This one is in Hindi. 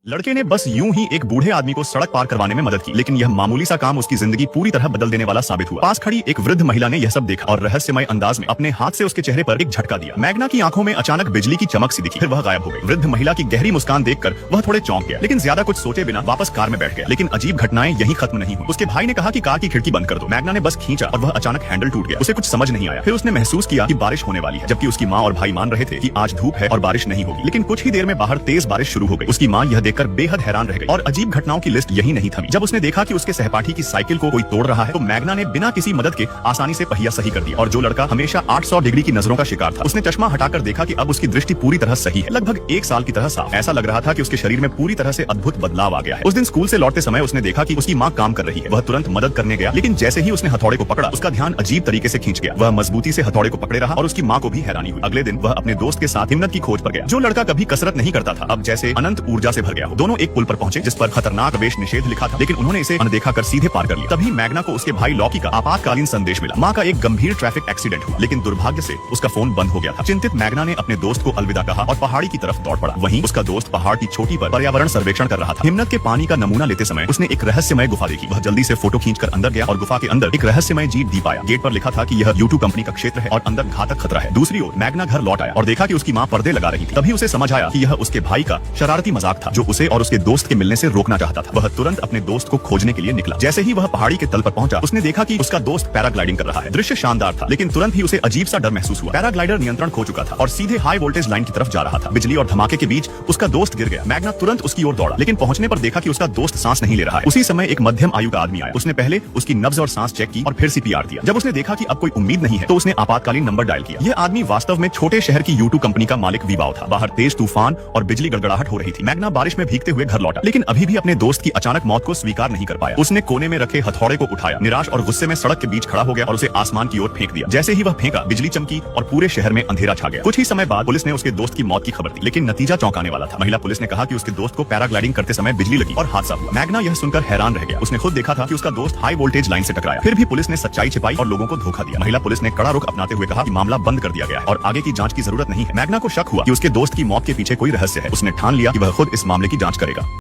लड़के ने बस यूं ही एक बूढ़े आदमी को सड़क पार करवाने में मदद की, लेकिन यह मामूली सा काम उसकी जिंदगी पूरी तरह बदल देने वाला साबित हुआ। पास खड़ी एक वृद्ध महिला ने यह सब देखा और रहस्यमय अंदाज में अपने हाथ से उसके चेहरे पर एक झटका दिया। मैग्ना की आंखों में अचानक बिजली की चमक सी दिखी, फिर वह गायब हो गई। वृद्ध महिला की गहरी मुस्कान देखकर वह थोड़े चौंक गया, लेकिन ज्यादा कुछ सोचे बिना वापस कार में बैठ गया। लेकिन अजीब घटनाएं यहीं खत्म नहीं हुई। उसके भाई ने कहा कि कार की खिड़की बंद कर दो। मैग्ना ने बस खींचा और वह अचानक हैंडल टूट गया। उसे कुछ समझ नहीं आया। फिर उसने महसूस किया कि बारिश होने वाली है, जबकि उसकी माँ और भाई मान रहे थे कि आज धूप है और बारिश नहीं होगी। लेकिन कुछ ही देर में बाहर तेज बारिश शुरू हो गई। उसकी माँ यह देखकर बेहद हैरान रह गई और अजीब घटनाओं की लिस्ट यही नहीं थमी। जब उसने देखा कि उसके सहपाठी की साइकिल को कोई तोड़ रहा है, तो मैग्ना ने बिना किसी मदद के आसानी से पहिया सही कर दिया। और जो लड़का हमेशा 800 डिग्री की नजरों का शिकार था, उसने चश्मा हटाकर देखा कि अब उसकी दृष्टि पूरी तरह सही है, लगभग 1 साल की तरह साफ। ऐसा लग रहा था कि उसके शरीर में पूरी तरह से अद्भुत बदलाव आ गया है। उस दिन स्कूल से लौटते समय उसने देखा कि उसकी माँ काम कर रही है। वह तुरंत मदद करने गया, लेकिन जैसे ही उसने हथौड़े को पकड़ा, उसका ध्यान अजीब तरीके से खींच गया। वह मजबूती से हथौड़े को पकड़े रहा और उसकी माँ को भी हैरानी हुई। अगले दिन वह अपने दोस्त के साथ हिम्मत की खोज पर गया। जो लड़का कभी कसरत नहीं करता था, अब जैसे अनंत ऊर्जा से भर गया हो। दोनों एक पुल पर पहुंचे जिस पर खतरनाक प्रवेश निषेध लिखा था, लेकिन उन्होंने इसे अनदेखा कर सीधे पार कर लिया। तभी मैग्ना को उसके भाई लॉकी का आपातकालीन संदेश मिला। माँ का एक गंभीर ट्रैफिक एक्सीडेंट हुआ, लेकिन दुर्भाग्य से उसका फोन बंद हो गया था। चिंतित मैग्ना ने अपने दोस्त को अलविदा कहा और पहाड़ी की तरफ दौड़ पड़ा। वहीं उसका दोस्त पहाड़ की चोटी पर पर्यावरण सर्वेक्षण कर रहा था। हिम्मत के पानी का नमूना लेते समय उसने एक रहस्यमय गुफा देखी। वह जल्दी से फोटो खींचकर अंदर गया और गुफा के अंदर एक रहस्यमय जीप दी पाया। गेट पर लिखा था कि यह U2 कंपनी का क्षेत्र है और अंदर घातक खतरा है। दूसरी ओर मैग्ना घर लौट आया और देखा कि उसकी माँ पर्दे लगा रही थी। तभी उसे समझ आया कि यह उसके भाई का शरारती मजाक था, जो उसे और उसके दोस्त के मिलने से रोकना चाहता था। वह तुरंत अपने दोस्त को खोजने के लिए निकला। जैसे ही वह पहाड़ी के तल पर पहुंचा, उसने देखा कि उसका दोस्त पैराग्लाइडिंग कर रहा है। दृश्य शानदार था, लेकिन तुरंत ही उसे अजीब सा डर महसूस हुआ। पैराग्लाइडर नियंत्रण खो चुका था और सीधे हाई वोल्टेज लाइन की तरफ जा रहा था। बिजली और धमाके के बीच उसका दोस्त गिर गया। मैग्ना तुरंत उसकी ओर दौड़ा, लेकिन पहुंचने पर देखा कि उसका दोस्त सांस नहीं ले रहा है। उसी समय एक मध्यम आयु का आदमी आया। उसने पहले उसकी नब्ज और सांस चेक की और फिर CPR दिया। जब उसने देखा कि अब कोई उम्मीद नहीं है, तो उसने आपातकालीन नंबर डायल किया। यह आदमी वास्तव में छोटे शहर की U2 कंपनी का मालिक विवाव था। बाहर तेज तूफान और बिजली गड़गड़ाहट हो रही थी। मैग्ना बारिश में भीगते हुए घर लौटा, लेकिन अभी भी अपने दोस्त की अचानक मौत को स्वीकार नहीं कर पाया। उसने कोने में रखे हथौड़े को उठाया, निराश और गुस्से में सड़क के बीच खड़ा हो गया और उसे आसमान की ओर फेंक दिया। जैसे ही वह फेंका, बिजली चमकी और पूरे शहर में अंधेरा छा गया। कुछ ही समय बाद पुलिस ने उसके दोस्त की मौत की खबर दी, लेकिन नतीजा चौंकाने वाला था। महिला पुलिस ने कहा कि उसके दोस्त को पैराग्लाइडिंग करते समय बिजली लगी और हादसा हुआ। मैग्ना यह सुनकर हैरान रह गया। उसने खुद देखा था कि उसका दोस्त हाई वोल्टेज लाइन से टकराया। फिर भी पुलिस ने सच्चाई छिपाई और लोगों को धोखा दिया। महिला पुलिस ने कड़ा रुख अपनाते हुए कहा कि मामला बंद कर दिया गया है और आगे की जांच की जरूरत नहीं है। मैग्ना को शक हुआ कि उसके दोस्त की मौत के पीछे कोई रहस्य है। उसने ठान लिया कि वह खुद इस मामले की जांच करेगा।